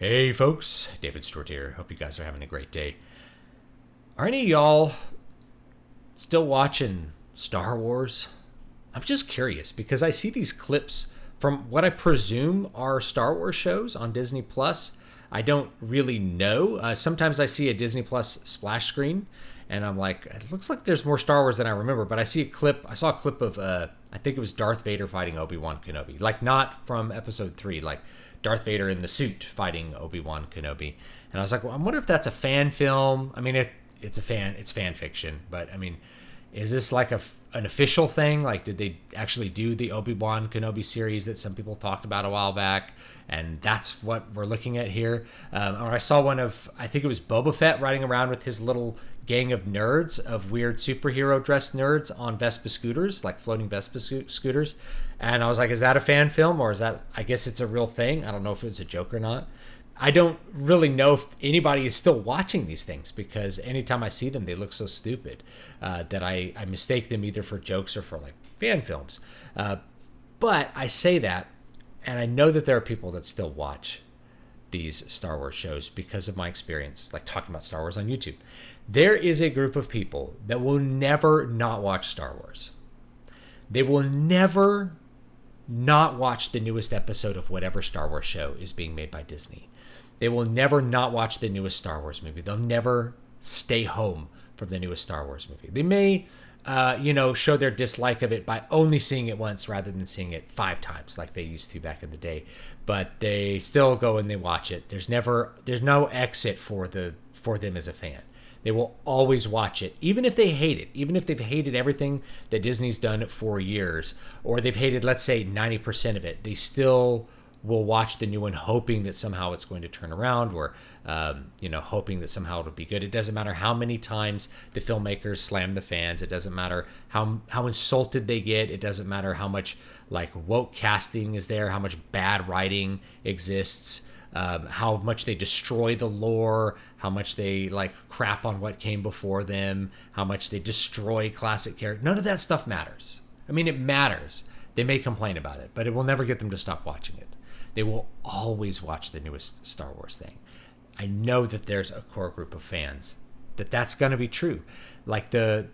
Hey folks, David Stewart here. Hope you guys are having a great day. Are any of y'all still watching Star Wars? I'm just curious because I see these clips from what I presume are Star Wars shows on Disney Plus. I don't really know. Sometimes I see a Disney Plus splash screen and I'm like, it looks like there's more Star Wars than I remember. But I saw a clip of, I think it was Darth Vader fighting Obi-Wan Kenobi. Like not from episode 3, like Darth Vader in the suit fighting Obi-Wan Kenobi. And I was like, well, I wonder if that's a fan film. I mean, it's fan fiction, but I mean, is this like an official thing? Like, did they actually do the Obi-Wan Kenobi series that some people talked about a while back? And that's what we're looking at here. Or I saw one of, I think it was Boba Fett riding around with his little gang of nerds, of weird superhero dressed nerds on Vespa scooters, like floating Vespa scooters. And I was like, is that a fan film or is that, I guess it's a real thing. I don't know if it's a joke or not. I don't really know if anybody is still watching these things because anytime I see them, they look so stupid that I mistake them either for jokes or for like fan films. But I say that, and I know that there are people that still watch these Star Wars shows because of my experience, like talking about Star Wars on YouTube. There is a group of people that will never not watch Star Wars. They will never not watch the newest episode of whatever Star Wars show is being made by Disney. They will never not watch the newest Star Wars movie. They'll never stay home from the newest Star Wars movie. They may, show their dislike of it by only seeing it once rather than seeing it 5 times like they used to back in the day. But they still go and they watch it. There's no exit for them as a fan. They will always watch it, even if they hate it, even if they've hated everything that Disney's done for years, or they've hated, let's say, 90% of it. They still will watch the new one hoping that somehow it's going to turn around or, hoping that somehow it'll be good. It doesn't matter how many times the filmmakers slam the fans. It doesn't matter how insulted they get. It doesn't matter how much like woke casting is there, how much bad writing exists, how much they destroy the lore, how much they like crap on what came before them, how much they destroy classic characters. None of that stuff matters. I mean, it matters. They may complain about it, but it will never get them to stop watching it. They will always watch the newest Star Wars thing. I know that there's a core group of fans that's going to be true. Like the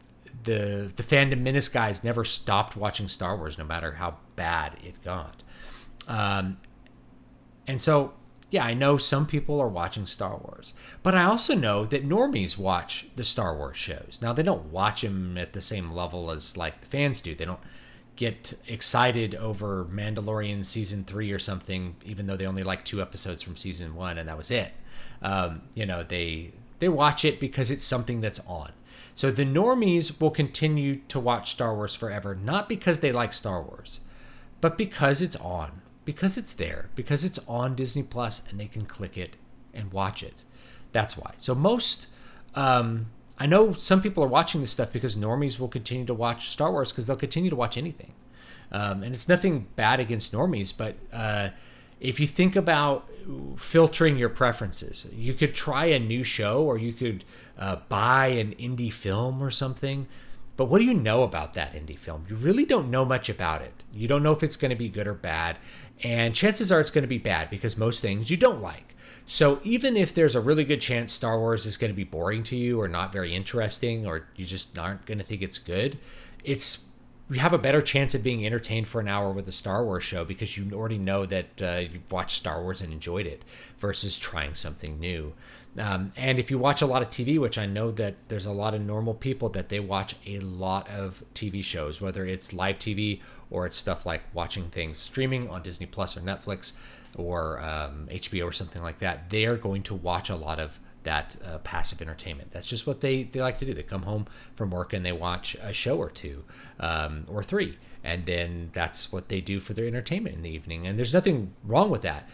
fandom menace guys never stopped watching Star Wars, no matter how bad it got. And so, yeah, I know some people are watching Star Wars, but I also know that normies watch the Star Wars shows. Now, they don't watch them at the same level as like the fans do. They don't get excited over Mandalorian season 3 or something, even though they only like 2 episodes from season 1 and that was it. They watch it because it's something that's on. So the normies will continue to watch Star Wars forever, not because they like Star Wars, but because it's on, because it's there, because it's on Disney Plus and they can click it and watch it. That's why. So I know some people are watching this stuff because normies will continue to watch Star Wars because they'll continue to watch anything. And it's nothing bad against normies, but if you think about filtering your preferences, you could try a new show or you could buy an indie film or something. But what do you know about that indie film? You really don't know much about it. You don't know if it's going to be good or bad. And chances are it's going to be bad because most things you don't like. So even if there's a really good chance Star Wars is going to be boring to you or not very interesting or you just aren't going to think it's good, you have a better chance of being entertained for an hour with a Star Wars show because you already know that you've watched Star Wars and enjoyed it versus trying something new. And if you watch a lot of TV, which I know that there's a lot of normal people that they watch a lot of TV shows, whether it's live TV or it's stuff like watching things streaming on Disney Plus or Netflix or HBO or something like that, they are going to watch a lot of that passive entertainment. That's just what they like to do. They come home from work and they watch a show or 2 or 3. And then that's what they do for their entertainment in the evening. And there's nothing wrong with that.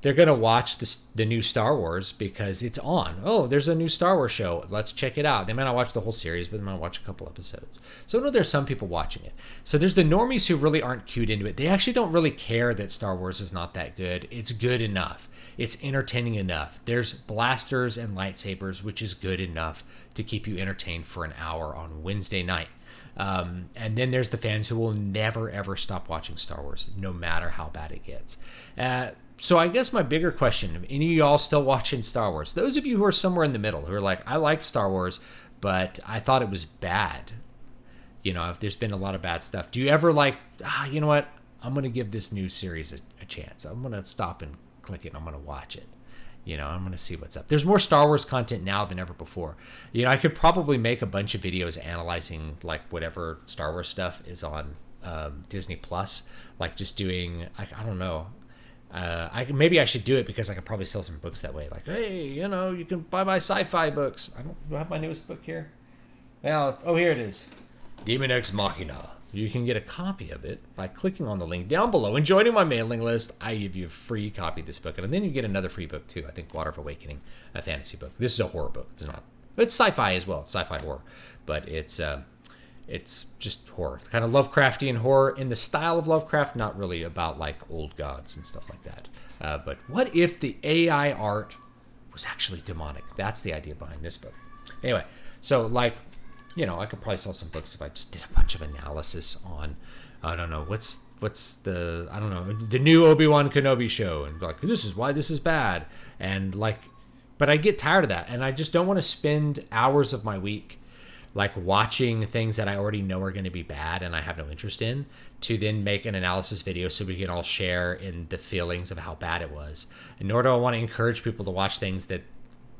They're going to watch the new Star Wars because it's on. Oh, there's a new Star Wars show. Let's check it out. They might not watch the whole series, but they might watch a couple episodes. So I know there's some people watching it. So there's the normies who really aren't cued into it. They actually don't really care that Star Wars is not that good. It's good enough. It's entertaining enough. There's blasters and lightsabers, which is good enough to keep you entertained for an hour on Wednesday night. And then there's the fans who will never, ever stop watching Star Wars, no matter how bad it gets. So I guess my bigger question, any of y'all still watching Star Wars? Those of you who are somewhere in the middle, who are like, I like Star Wars, but I thought it was bad. You know, if there's been a lot of bad stuff. Do you ever like, you know what? I'm going to give this new series a chance. I'm going to stop and click it and I'm going to watch it. You know, I'm going to see what's up. There's more Star Wars content now than ever before. You know, I could probably make a bunch of videos analyzing like whatever Star Wars stuff is on Disney Plus. Like just doing, I don't know. Maybe I should do it because I could probably sell some books that way. Like, hey, you know, you can buy my sci-fi books. Do I have my newest book here? Well, oh, here it is. Demon Ex Machina. You can get a copy of it by clicking on the link down below and joining my mailing list. I give you a free copy of this book, and then you get another free book too. I think Water of Awakening, a fantasy book. This is a horror book. It's sci-fi as well. It's sci-fi horror, but it's just horror, kind of Lovecraftian horror in the style of Lovecraft. Not really about like old gods and stuff like that. But what if the AI art was actually demonic? That's the idea behind this book. Anyway, so like. You know, I could probably sell some books if I just did a bunch of analysis on, I don't know, what's the, I don't know, the new Obi-Wan Kenobi show, and be like, this is why this is bad, and like, but I get tired of that, and I just don't want to spend hours of my week like watching things that I already know are going to be bad and I have no interest in, to then make an analysis video so we can all share in the feelings of how bad it was. And nor do I want to encourage people to watch things that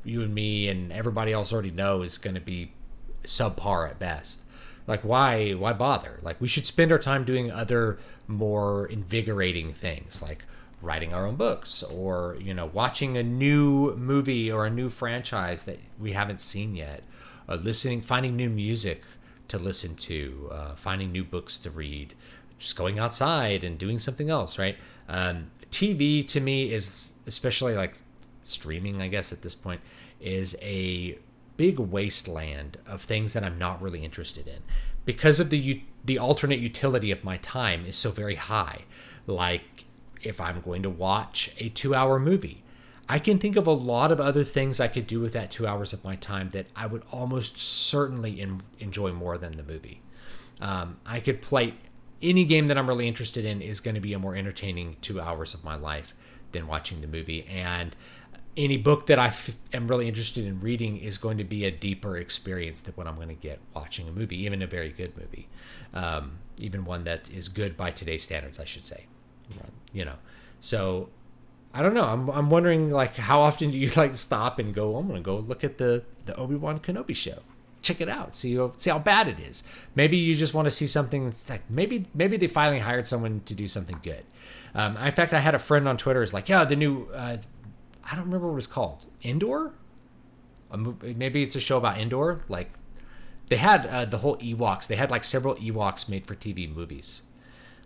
you and me and everybody else already know is going to be subpar at best. Like why bother? Like we should spend our time doing other more invigorating things, like writing our own books, or you know, watching a new movie or a new franchise that we haven't seen yet, or finding new music to listen to, finding new books to read, just going outside and doing something else, right? TV to me is, especially like streaming, I guess at this point, is a big wasteland of things that I'm not really interested in, because of the alternate utility of my time is so very high. Like if I'm going to watch a 2-hour movie, I can think of a lot of other things I could do with that 2 hours of my time that I would almost certainly enjoy more than the movie. I could play any game that I'm really interested in is going to be a more entertaining 2 hours of my life than watching the movie. And any book that I am really interested in reading is going to be a deeper experience than what I'm going to get watching a movie, even a very good movie, even one that is good by today's standards, I should say. You know, so I don't know. I'm wondering, like, how often do you like stop and go, I'm going to go look at the Obi-Wan Kenobi show, check it out, see how bad it is. Maybe you just want to see something that's like maybe they finally hired someone to do something good. In fact, I had a friend on Twitter who's like, yeah, the new. I don't remember what it's called. Endor? Maybe it's a show about Endor. Like, they had the whole Ewoks. They had like several Ewoks made for TV movies,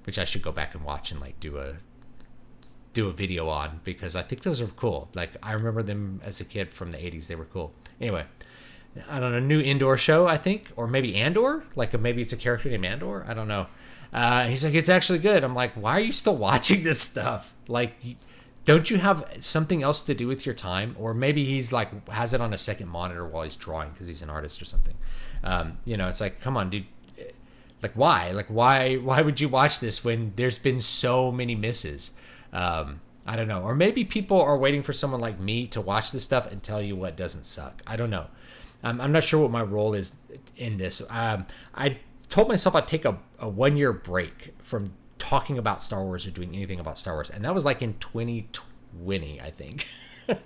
which I should go back and watch and like do a video on, because I think those are cool. Like, I remember them as a kid from the 80s. They were cool. Anyway, I don't know, new Endor show, I think, or maybe Andor. Like, maybe it's a character named Andor. I don't know. He's like, it's actually good. I'm like, why are you still watching this stuff? Like, don't you have something else to do with your time? Or maybe he's like has it on a second monitor while he's drawing because he's an artist or something. You know, it's like, come on, dude. Like, why? Like, why would you watch this when there's been so many misses? I don't know. Or maybe people are waiting for someone like me to watch this stuff and tell you what doesn't suck. I don't know. I'm not sure what my role is in this. I told myself I'd take a 1-year break from talking about Star Wars or doing anything about Star Wars, and that was like in 2020, I think. And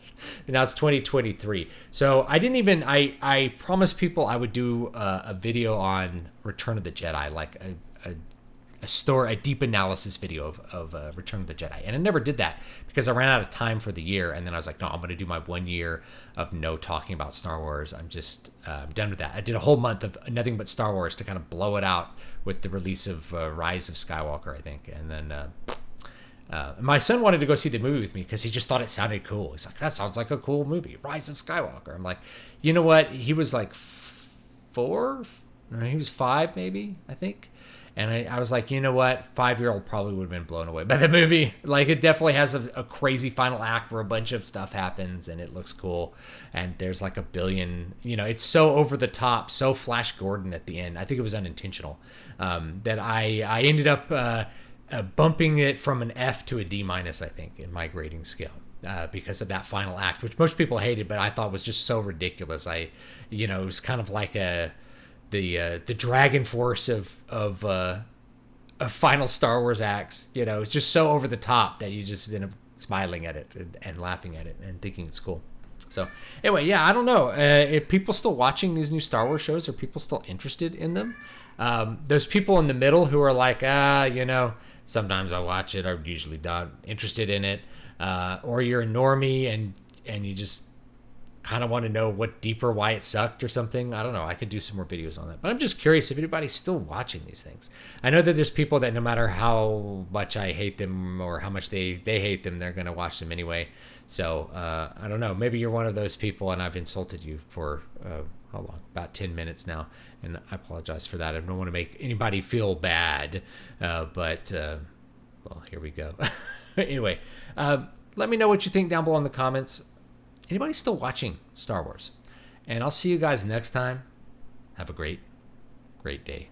now it's 2023, so I didn't even I promised people I would do a video on Return of the Jedi, like a deep analysis video of Return of the Jedi, and I never did that because I ran out of time for the year, and then I was like, no, I'm going to do my 1 year of no talking about Star Wars. I'm just done with that. I did a whole month of nothing but Star Wars to kind of blow it out with the release of Rise of Skywalker, I think, and then my son wanted to go see the movie with me because he just thought it sounded cool. He's like, that sounds like a cool movie, Rise of Skywalker. I'm like, you know what? He was like 4, no, he was 5 maybe, I think. And I was like, you know what? 5-year-old probably would have been blown away by the movie. Like, it definitely has a crazy final act where a bunch of stuff happens and it looks cool. And there's like a billion, you know, it's so over the top, so Flash Gordon at the end. I think it was unintentional. That I ended up bumping it from an F to a D minus, I think, in my grading scale. Because of that final act, which most people hated, but I thought was just so ridiculous. It was kind of like the Dragon Force of final Star Wars acts. It's just so over the top that you just end up smiling at it and laughing at it and thinking it's cool. So anyway, yeah, I don't know. If people still watching these new Star Wars shows, are people still interested in them? There's people in the middle who are like, sometimes I watch it. I'm usually not interested in it. Or you're a normie and you just kind of want to know why it sucked or something. I don't know. I could do some more videos on that. But I'm just curious if anybody's still watching these things. I know that there's people that no matter how much I hate them or how much they hate them, they're going to watch them anyway. So I don't know. Maybe you're one of those people and I've insulted you for how long? About 10 minutes now. And I apologize for that. I don't want to make anybody feel bad. But here we go. Anyway, let me know what you think down below in the comments. Anybody still watching Star Wars? And I'll see you guys next time. Have a great day.